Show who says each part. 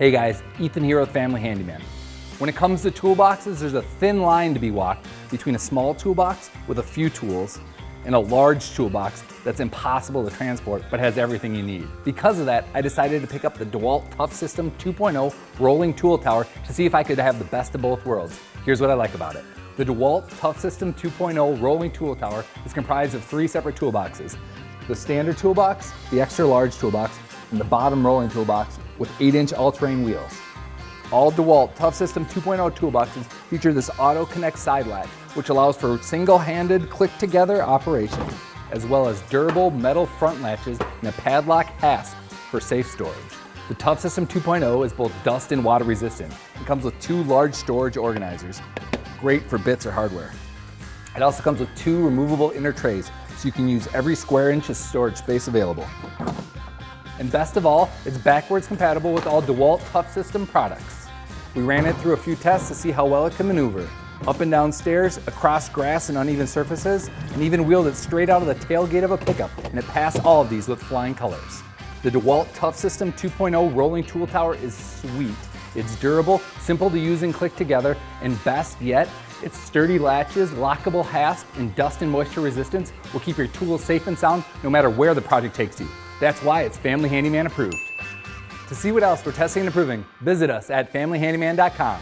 Speaker 1: Hey guys, Ethan here with Family Handyman. When it comes to toolboxes, there's a thin line to be walked between a small toolbox with a few tools and a large toolbox that's impossible to transport but has everything you need. Because of that, I decided to pick up the DeWalt Tough System 2.0 rolling tool tower to see if I could have the best of both worlds. Here's what I like about it. The DeWalt Tough System 2.0 rolling tool tower is comprised of 3 separate toolboxes. The standard toolbox, the extra large toolbox, and the bottom rolling toolbox with 8-inch all-terrain wheels. All DeWalt Tough System 2.0 toolboxes feature this auto connect side latch, which allows for single-handed click-together operation, as well as durable metal front latches and a padlock hasp for safe storage. The Tough System 2.0 is both dust and water resistant. It comes with 2 large storage organizers, great for bits or hardware. It also comes with 2 removable inner trays, so you can use every square inch of storage space available. And best of all, it's backwards compatible with all DeWalt Tough System products. We ran it through a few tests to see how well it can maneuver. Up and down stairs, across grass and uneven surfaces, and even wheeled it straight out of the tailgate of a pickup, and it passed all of these with flying colors. The DeWalt Tough System 2.0 rolling tool tower is sweet. It's durable, simple to use and click together, and best yet, its sturdy latches, lockable hasp, and dust and moisture resistance will keep your tools safe and sound no matter where the project takes you. That's why it's Family Handyman approved. To see what else we're testing and approving, visit us at familyhandyman.com.